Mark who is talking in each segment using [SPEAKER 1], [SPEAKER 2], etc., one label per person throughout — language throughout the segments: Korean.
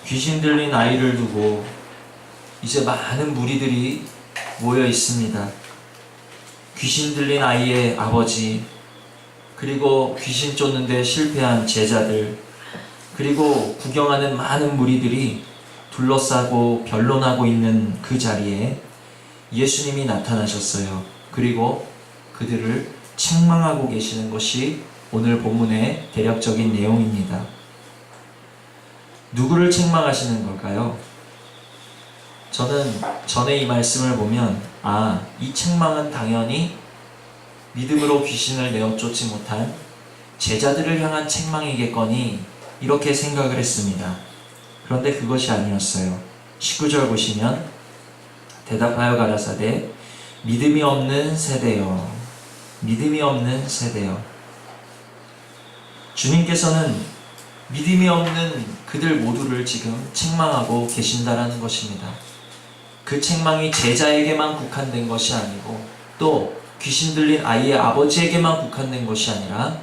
[SPEAKER 1] 귀신 들린 아이를 두고 이제 많은 무리들이 모여 있습니다. 귀신 들린 아이의 아버지, 그리고 귀신 쫓는데 실패한 제자들, 그리고 구경하는 많은 무리들이 둘러싸고 변론하고 있는 그 자리에 예수님이 나타나셨어요. 그리고 그들을 책망하고 계시는 것이 오늘 본문의 대략적인 내용입니다. 누구를 책망하시는 걸까요? 저는 전에 이 말씀을 보면 이 책망은 당연히 믿음으로 귀신을 내어 쫓지 못한 제자들을 향한 책망이겠거니 이렇게 생각을 했습니다. 그런데 그것이 아니었어요. 19절 보시면 대답하여 가라사대 믿음이 없는 세대여, 믿음이 없는 세대여. 주님께서는 믿음이 없는 그들 모두를 지금 책망하고 계신다라는 것입니다. 그 책망이 제자에게만 국한된 것이 아니고 또 귀신 들린 아이의 아버지에게만 국한된 것이 아니라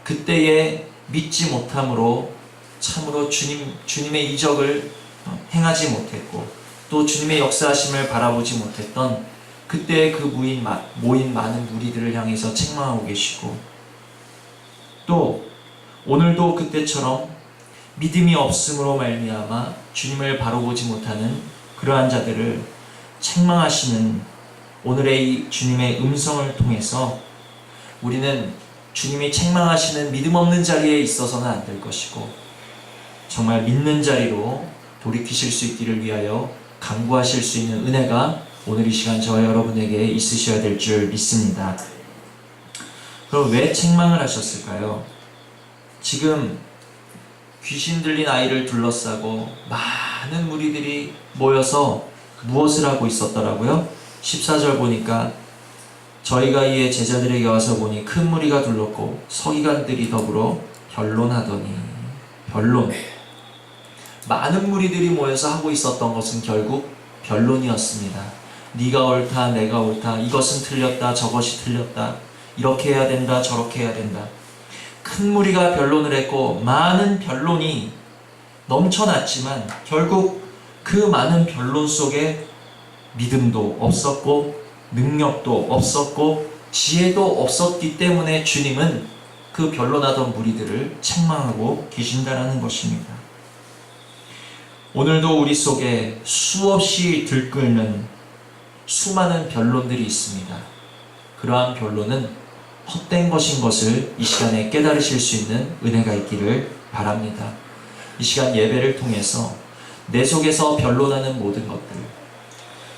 [SPEAKER 1] 그때의 믿지 못함으로 참으로 주님의 이적을 행하지 못했고 또 주님의 역사하심을 바라보지 못했던 그때의 그 모인 많은 무리들을 향해서 책망하고 계시고 또 오늘도 그때처럼 믿음이 없음으로 말미암아 주님을 바로 보지 못하는 그러한 자들을 책망하시는 오늘의 이 주님의 음성을 통해서 우리는 주님이 책망하시는 믿음 없는 자리에 있어서는 안 될 것이고 정말 믿는 자리로 돌이키실 수 있기를 위하여 간구하실 수 있는 은혜가 오늘 이 시간 저와 여러분에게 있으셔야 될 줄 믿습니다. 그럼 왜 책망을 하셨을까요? 지금 귀신 들린 아이를 둘러싸고 많은 무리들이 모여서 무엇을 하고 있었더라고요? 14절 보니까 저희가 이에 제자들에게 와서 보니 큰 무리가 둘렀고 서기관들이 더불어 변론하더니 변론. 많은 무리들이 모여서 하고 있었던 것은 결국 변론이었습니다. 네가 옳다, 내가 옳다, 이것은 틀렸다, 저것이 틀렸다, 이렇게 해야 된다, 저렇게 해야 된다. 큰 무리가 변론을 했고 많은 변론이 넘쳐났지만 결국 그 많은 변론 속에 믿음도 없었고 능력도 없었고 지혜도 없었기 때문에 주님은 그 변론하던 무리들을 책망하고 계신다라는 것입니다. 오늘도 우리 속에 수없이 들끓는 수많은 변론들이 있습니다. 그러한 변론은 헛된 것인 것을 이 시간에 깨달으실 수 있는 은혜가 있기를 바랍니다. 이 시간 예배를 통해서 내 속에서 변론하는 모든 것들,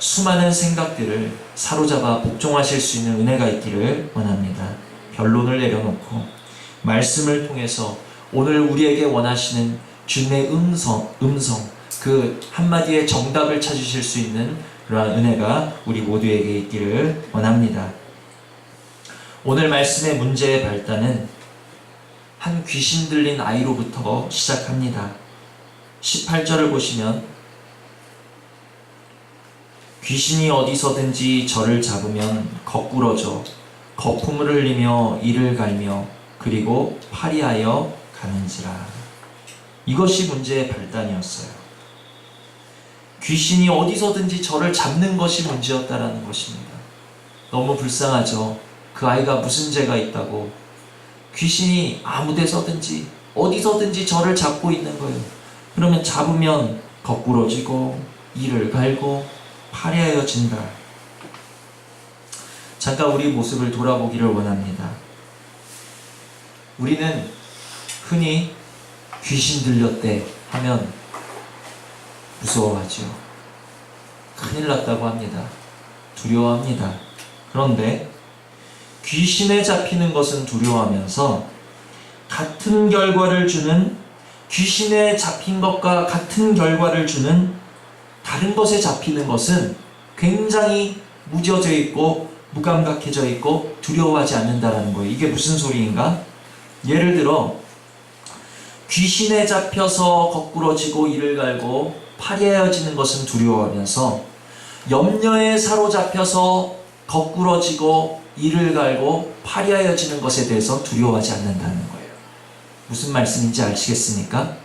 [SPEAKER 1] 수많은 생각들을 사로잡아 복종하실 수 있는 은혜가 있기를 원합니다. 변론을 내려놓고 말씀을 통해서 오늘 우리에게 원하시는 주님의 음성 그 한마디의 정답을 찾으실 수 있는 그러한 은혜가 우리 모두에게 있기를 원합니다. 오늘 말씀의 문제의 발단은 한 귀신 들린 아이로부터 시작합니다. 18절을 보시면 귀신이 어디서든지 저를 잡으면 거꾸러져 거품을 흘리며 이를 갈며 그리고 파리하여 가는지라. 이것이 문제의 발단이었어요. 귀신이 어디서든지 저를 잡는 것이 문제였다라는 것입니다. 너무 불쌍하죠. 그 아이가 무슨 죄가 있다고 귀신이 아무 데서든지 어디서든지 저를 잡고 있는 거예요. 그러면 잡으면 거꾸러지고 이를 갈고 파리하여진다. 잠깐 우리 모습을 돌아보기를 원합니다. 우리는 흔히 귀신 들렸대 하면 무서워하죠. 큰일 났다고 합니다. 두려워합니다. 그런데 귀신에 잡히는 것은 두려워하면서 같은 결과를 주는 귀신에 잡힌 것과 같은 결과를 주는 다른 것에 잡히는 것은 굉장히 무뎌져 있고 무감각해져 있고 두려워하지 않는다라는 거예요. 이게 무슨 소리인가? 예를 들어 귀신에 잡혀서 거꾸러지고 이를 갈고 파리하여지는 것은 두려워하면서 염려에 사로잡혀서 거꾸러지고 이를 갈고 파리하여지는 것에 대해서 두려워하지 않는다는 거예요. 무슨 말씀인지 아시겠습니까?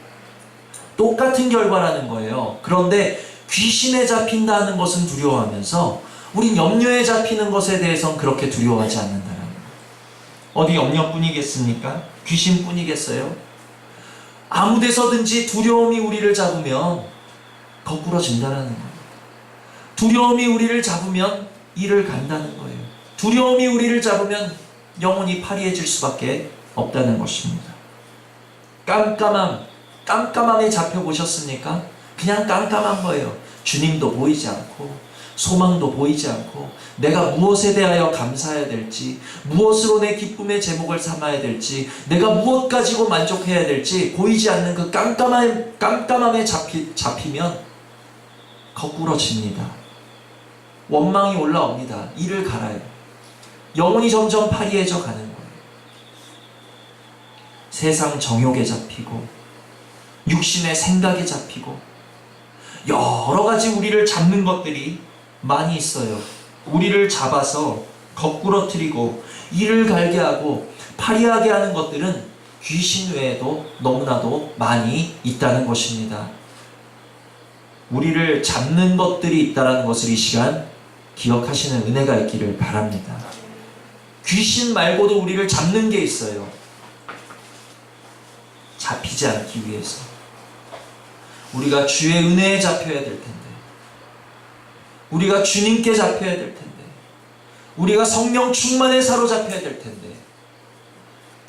[SPEAKER 1] 똑같은 결과라는 거예요. 그런데 귀신에 잡힌다는 것은 두려워하면서 우린 염려에 잡히는 것에 대해서는 그렇게 두려워하지 않는다는 거예요. 어디 염려뿐이겠습니까? 귀신뿐이겠어요? 아무 데서든지 두려움이 우리를 잡으면 거꾸러진다는 거예요. 두려움이 우리를 잡으면 일을 간다는 거예요. 두려움이 우리를 잡으면 영혼이 파리해질 수밖에 없다는 것입니다. 깜깜함에 잡혀보셨습니까? 그냥 깜깜한 거예요. 주님도 보이지 않고 소망도 보이지 않고 내가 무엇에 대하여 감사해야 될지, 무엇으로 내 기쁨의 제목을 삼아야 될지, 내가 무엇 가지고 만족해야 될지 보이지 않는 그 깜깜함에 잡히면 거꾸러집니다. 원망이 올라옵니다. 이를 갈아요. 영혼이 점점 파리해져 가는 거예요. 세상 정욕에 잡히고 육신의 생각에 잡히고 여러 가지 우리를 잡는 것들이 많이 있어요. 우리를 잡아서 거꾸러뜨리고 이를 갈게 하고 파리하게 하는 것들은 귀신 외에도 너무나도 많이 있다는 것입니다. 우리를 잡는 것들이 있다는 것을 이 시간 기억하시는 은혜가 있기를 바랍니다. 귀신 말고도 우리를 잡는 게 있어요. 잡히지 않기 위해서 우리가 주의 은혜에 잡혀야 될 텐데, 우리가 주님께 잡혀야 될 텐데, 우리가 성령 충만에 사로잡혀야 될 텐데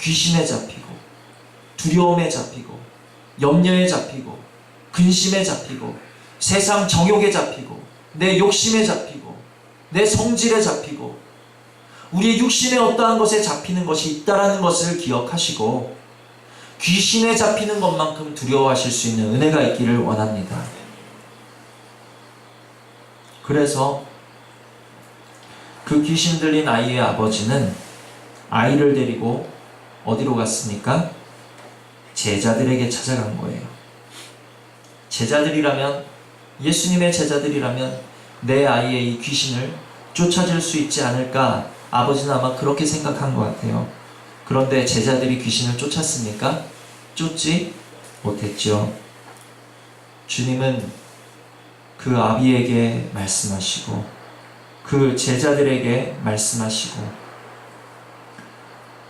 [SPEAKER 1] 귀신에 잡히고 두려움에 잡히고 염려에 잡히고 근심에 잡히고 세상 정욕에 잡히고 내 욕심에 잡히고 내 성질에 잡히고 우리의 육신의 어떠한 것에 잡히는 것이 있다라는 것을 기억하시고 귀신에 잡히는 것만큼 두려워하실 수 있는 은혜가 있기를 원합니다. 그래서 그 귀신 들린 아이의 아버지는 아이를 데리고 어디로 갔습니까? 제자들에게 찾아간 거예요. 제자들이라면, 예수님의 제자들이라면 내 아이의 이 귀신을 쫓아줄 수 있지 않을까? 아버지는 아마 그렇게 생각한 것 같아요. 그런데 제자들이 귀신을 쫓았습니까? 쫓지 못했죠. 주님은 그 아비에게 말씀하시고 그 제자들에게 말씀하시고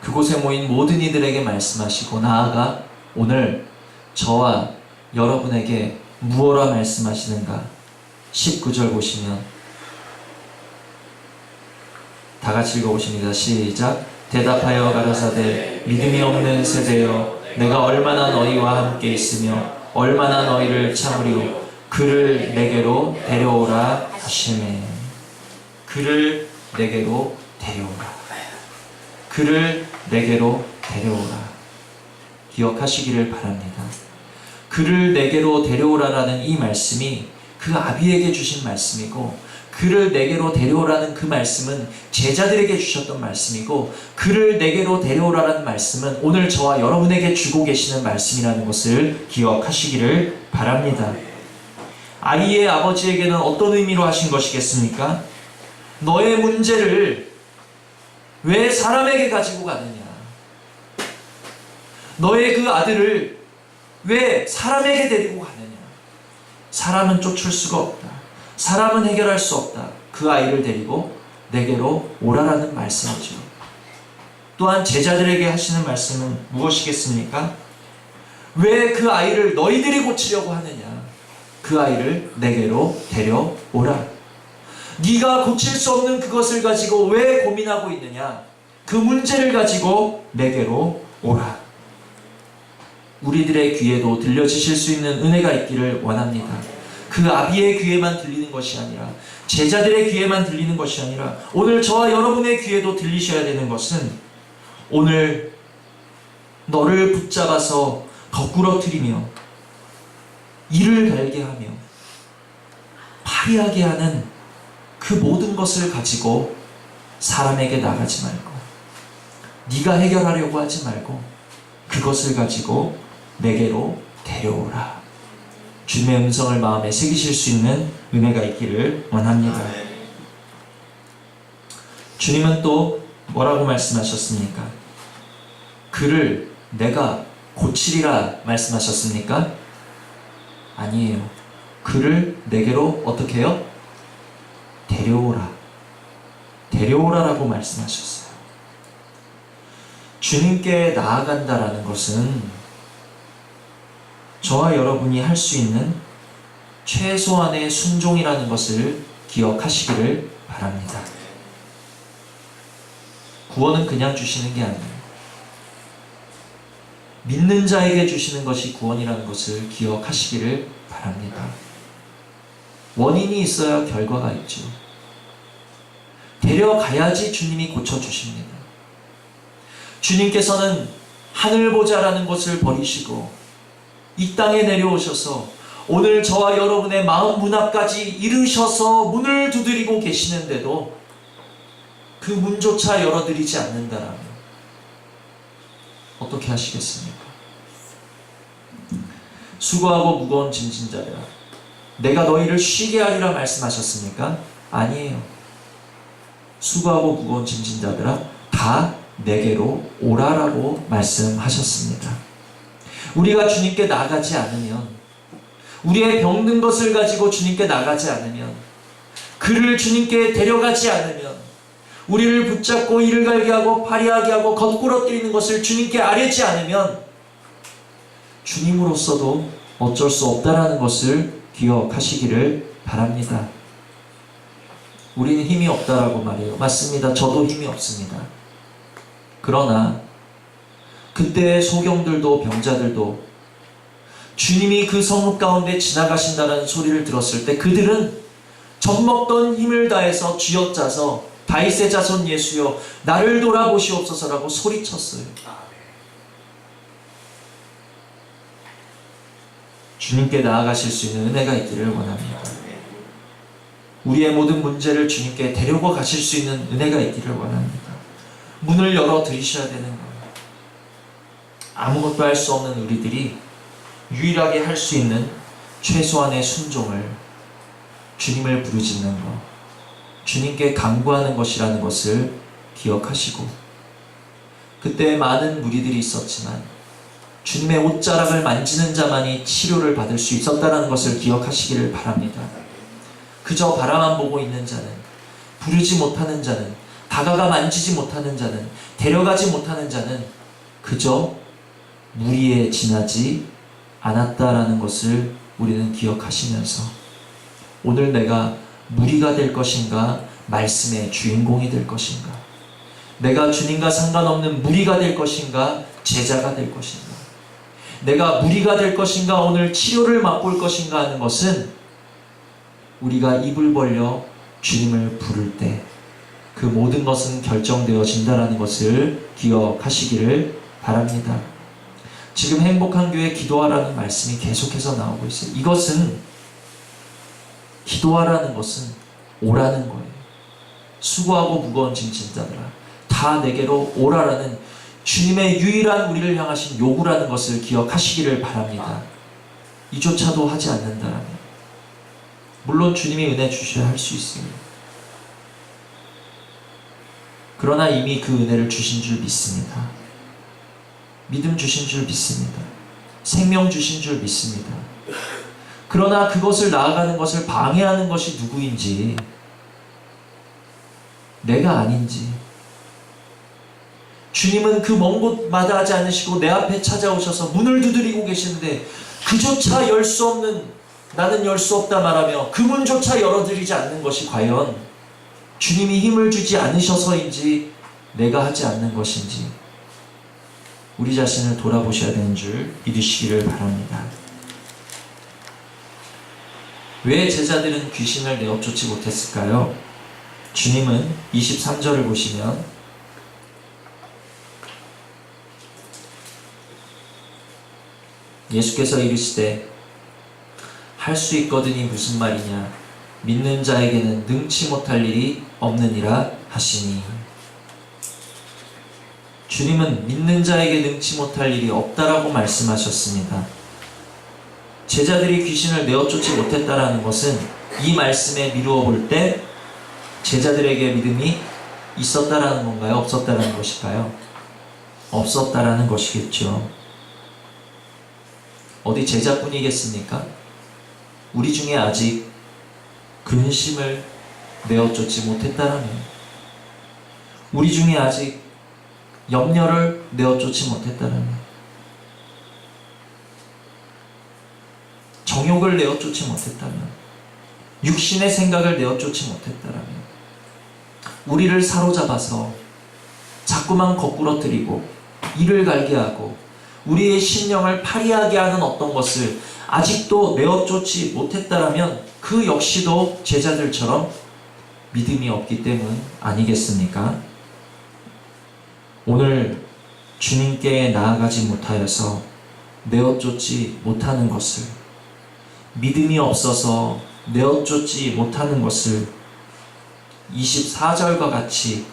[SPEAKER 1] 그곳에 모인 모든 이들에게 말씀하시고 나아가 오늘 저와 여러분에게 무엇라 말씀하시는가? 19절 보시면 다 같이 읽어보십니다. 시작. 대답하여 가라사대 믿음이 없는 세대여 내가 얼마나 너희와 함께 있으며 얼마나 너희를 참으리요 그를 내게로 데려오라 하시매. 그를 내게로 데려오라. 그를 내게로 데려오라. 기억하시기를 바랍니다. 그를 내게로 데려오라라는 이 말씀이 그 아비에게 주신 말씀이고 그를 내게로 데려오라는 그 말씀은 제자들에게 주셨던 말씀이고 그를 내게로 데려오라는 말씀은 오늘 저와 여러분에게 주고 계시는 말씀이라는 것을 기억하시기를 바랍니다. 아이의 아버지에게는 어떤 의미로 하신 것이겠습니까? 너의 문제를 왜 사람에게 가지고 가느냐? 너의 그 아들을 왜 사람에게 데리고 가느냐? 사람은 쫓을 수가 없다. 사람은 해결할 수 없다. 그 아이를 데리고 내게로 오라라는 말씀이죠. 또한 제자들에게 하시는 말씀은 무엇이겠습니까? 왜 그 아이를 너희들이 고치려고 하느냐? 그 아이를 내게로 데려오라. 네가 고칠 수 없는 그것을 가지고 왜 고민하고 있느냐? 그 문제를 가지고 내게로 오라. 우리들의 귀에도 들려지실 수 있는 은혜가 있기를 원합니다. 그 아비의 귀에만 들리는 것이 아니라 제자들의 귀에만 들리는 것이 아니라 오늘 저와 여러분의 귀에도 들리셔야 되는 것은 오늘 너를 붙잡아서 거꾸러뜨리며 이를 갈게 하며 파리하게 하는 그 모든 것을 가지고 사람에게 나가지 말고 네가 해결하려고 하지 말고 그것을 가지고 내게로 데려오라. 주님의 음성을 마음에 새기실 수 있는 은혜가 있기를 원합니다. 주님은 또 뭐라고 말씀하셨습니까? 그를 내가 고치리라 말씀하셨습니까? 아니에요. 그를 내게로 어떻게 해요? 데려오라. 데려오라라고 말씀하셨어요. 주님께 나아간다라는 것은 저와 여러분이 할 수 있는 최소한의 순종이라는 것을 기억하시기를 바랍니다. 구원은 그냥 주시는 게 아니에요. 믿는 자에게 주시는 것이 구원이라는 것을 기억하시기를 바랍니다. 원인이 있어야 결과가 있죠. 데려가야지 주님이 고쳐주십니다. 주님께서는 하늘보자라는 것을 버리시고 이 땅에 내려오셔서 오늘 저와 여러분의 마음 문 앞까지 이르셔서 문을 두드리고 계시는데도 그 문조차 열어드리지 않는다라면 어떻게 하시겠습니까? 수고하고 무거운 짐진 자들아 내가 너희를 쉬게 하리라 말씀하셨습니까? 아니에요. 수고하고 무거운 짐진 자들아 다 내게로 오라라고 말씀하셨습니다. 우리가 주님께 나가지 않으면, 우리의 병든 것을 가지고 주님께 나가지 않으면, 그를 주님께 데려가지 않으면, 우리를 붙잡고 이를 갈게 하고 파리하게 하고 거꾸러뜨리는 것을 주님께 아뢰지 않으면 주님으로서도 어쩔 수 없다라는 것을 기억하시기를 바랍니다. 우리는 힘이 없다라고 말해요. 맞습니다. 저도 힘이 없습니다. 그러나 그때의 소경들도 병자들도 주님이 그 성읍 가운데 지나가신다는 소리를 들었을 때 그들은 젖먹던 힘을 다해서 쥐어짜서 다윗의 자손 예수여 나를 돌아보시옵소서라고 소리쳤어요. 주님께 나아가실 수 있는 은혜가 있기를 원합니다. 우리의 모든 문제를 주님께 데려가 가실 수 있는 은혜가 있기를 원합니다. 문을 열어 드리셔야 되는 거예요. 아무것도 할 수 없는 우리들이 유일하게 할 수 있는 최소한의 순종을 주님을 부르짖는 것, 주님께 간구하는 것이라는 것을 기억하시고, 그때 많은 무리들이 있었지만 주님의 옷자락을 만지는 자만이 치료를 받을 수 있었다는 것을 기억하시기를 바랍니다. 그저 바라만 보고 있는 자는, 부르지 못하는 자는, 다가가 만지지 못하는 자는, 데려가지 못하는 자는 그저 무리에 지나지 않았다라는 것을 우리는 기억하시면서 오늘 내가 무리가 될 것인가, 말씀의 주인공이 될 것인가, 내가 주님과 상관없는 무리가 될 것인가, 제자가 될 것인가, 내가 무리가 될 것인가, 오늘 치료를 맛볼 것인가 하는 것은 우리가 입을 벌려 주님을 부를 때 그 모든 것은 결정되어진다라는 것을 기억하시기를 바랍니다. 지금 행복한 교회 기도하라는 말씀이 계속해서 나오고 있어요. 이것은 기도하라는 것은 오라는 거예요. 수고하고 무거운 짐진 자들아 다 내게로 오라라는 주님의 유일한 우리를 향하신 요구라는 것을 기억하시기를 바랍니다. 이조차도 하지 않는다면 물론 주님이 은혜 주셔야 할 수 있습니다. 그러나 이미 그 은혜를 주신 줄 믿습니다. 믿음 주신 줄 믿습니다. 생명 주신 줄 믿습니다. 그러나 그것을 나아가는 것을 방해하는 것이 누구인지, 내가 아닌지, 주님은 그 먼 곳마다 하지 않으시고 내 앞에 찾아오셔서 문을 두드리고 계시는데 그조차 열 수 없는, 나는 열 수 없다 말하며 그 문조차 열어드리지 않는 것이 과연 주님이 힘을 주지 않으셔서인지 내가 하지 않는 것인지 우리 자신을 돌아보셔야 되는 줄 믿으시기를 바랍니다. 왜 제자들은 귀신을 내어 쫓지 못했을까요? 주님은 23절을 보시면 예수께서 이르시되 할 수 있거든이 무슨 말이냐, 믿는 자에게는 능치 못할 일이 없느니라 하시니. 주님은 믿는 자에게 능치 못할 일이 없다라고 말씀하셨습니다. 제자들이 귀신을 내어 쫓지 못했다라는 것은 이 말씀에 미루어 볼 때 제자들에게 믿음이 있었다라는 건가요? 없었다라는 것일까요? 없었다라는 것이겠죠. 어디 제자뿐이겠습니까? 우리 중에 아직 근심을 내어쫓지 못했다라면, 우리 중에 아직 염려를 내어쫓지 못했다라면, 정욕을 내어쫓지 못했다면, 육신의 생각을 내어쫓지 못했다라면, 우리를 사로잡아서 자꾸만 거꾸러뜨리고 이를 갈게 하고 우리의 심령을 파리하게 하는 어떤 것을 아직도 내어쫓지 못했다라면 그 역시도 제자들처럼 믿음이 없기 때문 아니겠습니까? 오늘 주님께 나아가지 못하여서 내어쫓지 못하는 것을, 믿음이 없어서 내어쫓지 못하는 것을 24절과 같이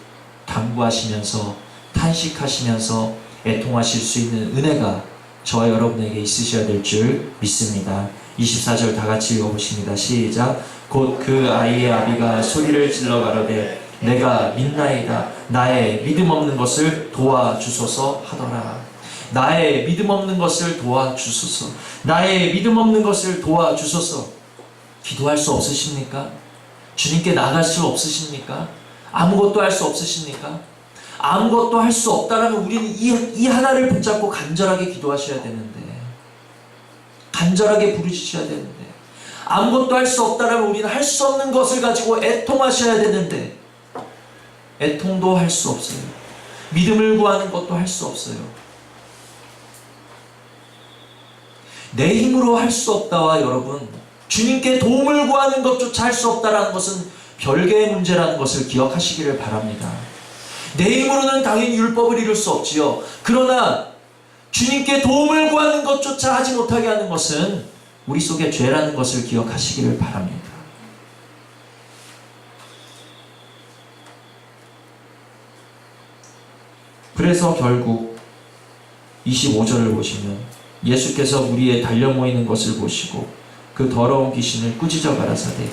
[SPEAKER 1] 당부하시면서 탄식하시면서 애통하실 수 있는 은혜가 저와 여러분에게 있으셔야 될 줄 믿습니다. 24절 다 같이 읽어보십니다. 시작. 곧 그 아이의 아비가 소리를 질러 가로되 내가 믿나이다. 나의 믿음 없는 것을 도와주소서 하더라. 나의 믿음 없는 것을 도와주소서. 나의 믿음 없는 것을 도와주소서. 기도할 수 없으십니까? 주님께 나갈 수 없으십니까? 아무것도 할 수 없으십니까? 아무것도 할 수 없다라면 우리는 이 하나를 붙잡고 간절하게 기도하셔야 되는데, 간절하게 부르짖으셔야 되는데, 아무것도 할 수 없다라면 우리는 할 수 없는 것을 가지고 애통하셔야 되는데, 애통도 할 수 없어요. 믿음을 구하는 것도 할 수 없어요. 내 힘으로 할 수 없다와 여러분, 주님께 도움을 구하는 것조차 할 수 없다라는 것은 별개의 문제라는 것을 기억하시기를 바랍니다. 내 힘으로는 당연히 율법을 이룰 수 없지요. 그러나 주님께 도움을 구하는 것조차 하지 못하게 하는 것은 우리 속에 죄라는 것을 기억하시기를 바랍니다. 그래서 결국 25절을 보시면 예수께서 무리에 달려 모이는 것을 보시고 그 더러운 귀신을 꾸짖어 가라사대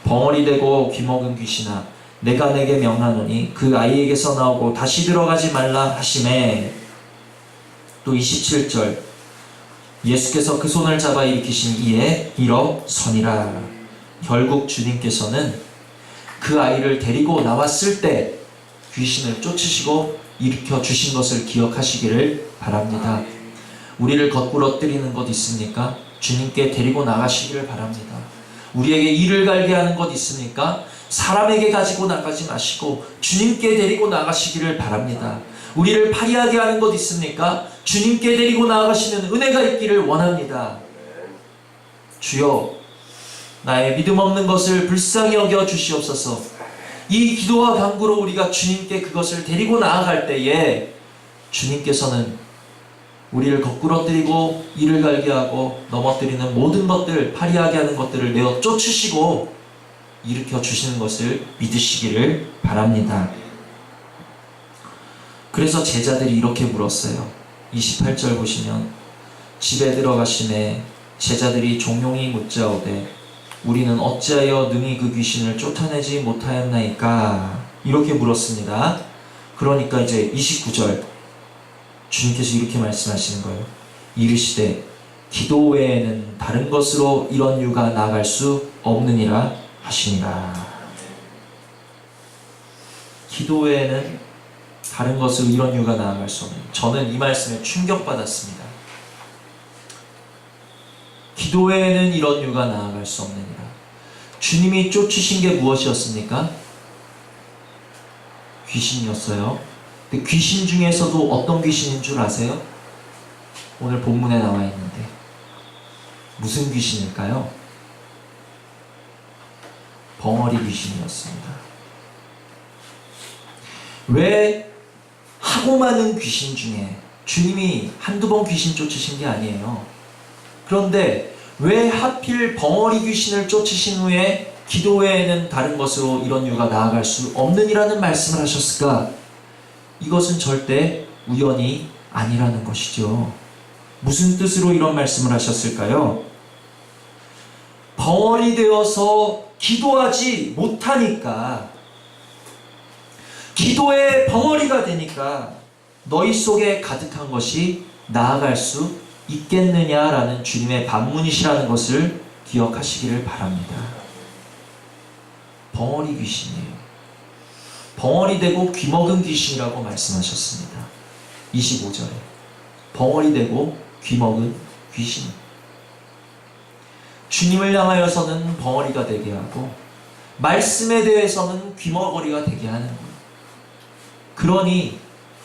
[SPEAKER 1] 벙어리 되고 귀먹은 귀신아 내가 내게 명하노니 그 아이에게서 나오고 다시 들어가지 말라 하시매. 또 27절 예수께서 그 손을 잡아 일으키신 이에 일어서니라. 결국 주님께서는 그 아이를 데리고 나왔을 때 귀신을 쫓으시고 일으켜 주신 것을 기억하시기를 바랍니다. 우리를 거꾸러뜨리는 것 있습니까? 주님께 데리고 나가시기를 바랍니다. 우리에게 이를 갈게 하는 것 있습니까? 사람에게 가지고 나가지 마시고 주님께 데리고 나가시기를 바랍니다. 우리를 파리하게 하는 것 있습니까? 주님께 데리고 나가시는 은혜가 있기를 원합니다. 주여, 나의 믿음 없는 것을 불쌍히 여겨 주시옵소서. 이 기도와 간구로 우리가 주님께 그것을 데리고 나아갈 때에 주님께서는 우리를 거꾸러뜨리고 이를 갈게 하고 넘어뜨리는 모든 것들, 파리하게 하는 것들을 내어 쫓으시고 일으켜 주시는 것을 믿으시기를 바랍니다. 그래서 제자들이 이렇게 물었어요. 28절 보시면 집에 들어가시매 제자들이 종용이 묻자오되 우리는 어찌하여 능히 그 귀신을 쫓아내지 못하였나이까? 이렇게 물었습니다. 그러니까 이제 29절 주님께서 이렇게 말씀하시는 거예요. 이르시되 기도 외에는 다른 것으로 이런 유가 나아갈 수 없느니라 하시니라. 기도 외에는 다른 것으로 이런 유가 나아갈 수 없는. 저는 이 말씀에 충격받았습니다. 기도 외에는 이런 유가 나아갈 수 없느니라. 주님이 쫓으신 게 무엇이었습니까? 귀신이었어요. 근데 귀신 중에서도 어떤 귀신인 줄 아세요? 오늘 본문에 나와 있는데 무슨 귀신일까요? 벙어리 귀신이었습니다. 왜 하고 많은 귀신 중에 주님이 한두 번 귀신 쫓으신 게 아니에요. 그런데 왜 하필 벙어리 귀신을 쫓으신 후에 기도 외에는 다른 것으로 이런 유가 나아갈 수 없느니라는 말씀을 하셨을까? 이것은 절대 우연이 아니라는 것이죠. 무슨 뜻으로 이런 말씀을 하셨을까요? 벙어리 되어서 기도하지 못하니까, 기도의 벙어리가 되니까 너희 속에 가득한 것이 나아갈 수 있겠느냐라는 주님의 반문이시라는 것을 기억하시기를 바랍니다. 벙어리 귀신이에요. 벙어리 되고 귀먹은 귀신이라고 말씀하셨습니다. 25절에 벙어리 되고 귀먹은 귀신. 주님을 향하여서는 벙어리가 되게 하고 말씀에 대해서는 귀머거리가 되게 하는 거예요. 그러니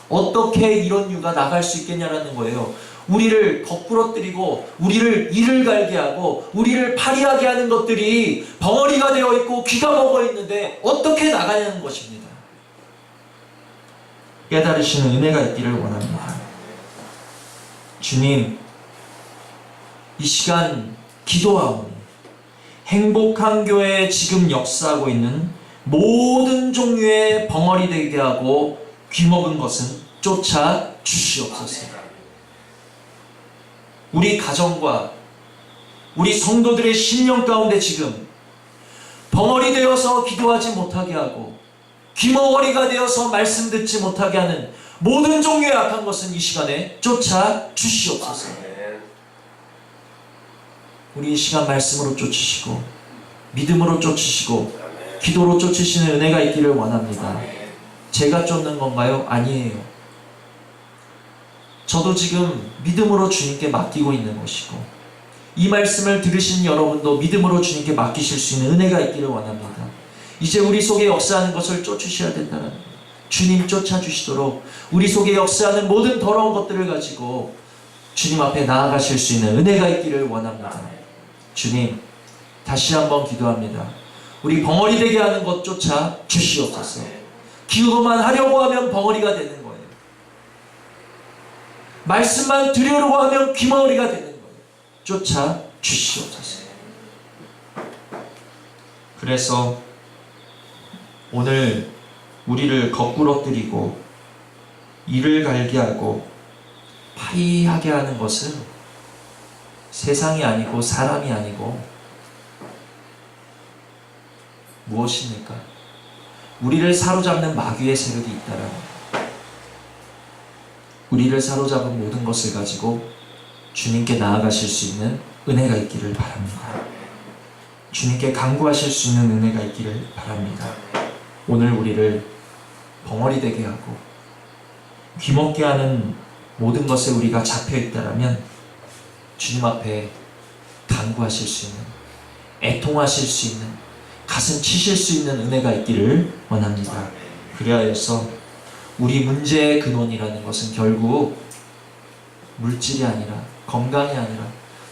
[SPEAKER 1] 어떻게 이런 유가 나갈 수 있겠냐라는 거예요. 우리를 거꾸러뜨리고 우리를 이를 갈게 하고 우리를 파리하게 하는 것들이 벙어리가 되어 있고 귀가 먹어 있는데 어떻게 나가냐는 것입니다. 깨달으시는 은혜가 있기를 원합니다. 주님, 이 시간 기도하오니 행복한 교회에 지금 역사하고 있는 모든 종류의 벙어리 되게 하고 귀먹은 것은 쫓아 주시옵소서. 우리 가정과 우리 성도들의 심령 가운데 지금 벙어리 되어서 기도하지 못하게 하고 귀머거리가 되어서 말씀 듣지 못하게 하는 모든 종류의 악한 것은 이 시간에 쫓아 주시옵소서. 우리 이 시간 말씀으로 쫓으시고 믿음으로 쫓으시고 기도로 쫓으시는 은혜가 있기를 원합니다. 제가 쫓는 건가요? 아니에요. 저도 지금 믿음으로 주님께 맡기고 있는 것이고 이 말씀을 들으신 여러분도 믿음으로 주님께 맡기실 수 있는 은혜가 있기를 원합니다. 이제 우리 속에 역사하는 것을 쫓으셔야 된다는 거예요. 주님 쫓아주시도록 우리 속에 역사하는 모든 더러운 것들을 가지고 주님 앞에 나아가실 수 있는 은혜가 있기를 원합니다. 주님, 다시 한번 기도합니다. 우리 벙어리 되게 하는 것 쫓아 주시옵소서. 기도만 하려고 하면 벙어리가 되는 거예요. 말씀만 들으려고 하면 귀머거리가 되는 거예요. 쫓아 주시옵소서. 그래서 오늘 우리를 거꾸러뜨리고 이를 갈게 하고 파리하게 하는 것은 세상이 아니고 사람이 아니고 무엇입니까? 우리를 사로잡는 마귀의 세력이 있다라는 거예요. 우리를 사로잡은 모든 것을 가지고 주님께 나아가실 수 있는 은혜가 있기를 바랍니다. 주님께 간구하실 수 있는 은혜가 있기를 바랍니다. 오늘 우리를 벙어리 되게 하고 귀먹게 하는 모든 것에 우리가 잡혀있다라면 주님 앞에 간구하실 수 있는, 애통하실 수 있는, 가슴 치실 수 있는 은혜가 있기를 원합니다. 그리하여서 우리 문제의 근원이라는 것은 결국 물질이 아니라 건강이 아니라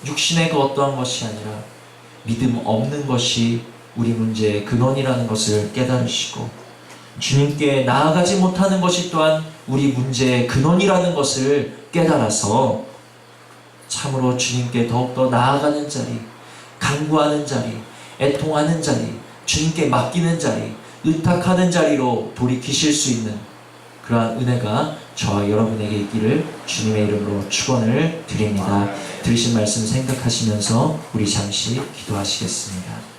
[SPEAKER 1] 육신의 그 어떠한 것이 아니라 믿음 없는 것이 우리 문제의 근원이라는 것을 깨달으시고 주님께 나아가지 못하는 것이 또한 우리 문제의 근원이라는 것을 깨달아서 참으로 주님께 더욱더 나아가는 자리, 간구하는 자리, 애통하는 자리, 주님께 맡기는 자리, 의탁하는 자리로 돌이키실 수 있는 그러한 은혜가 저와 여러분에게 있기를 주님의 이름으로 축원을 드립니다. 들으신 말씀 생각하시면서 우리 잠시 기도하시겠습니다.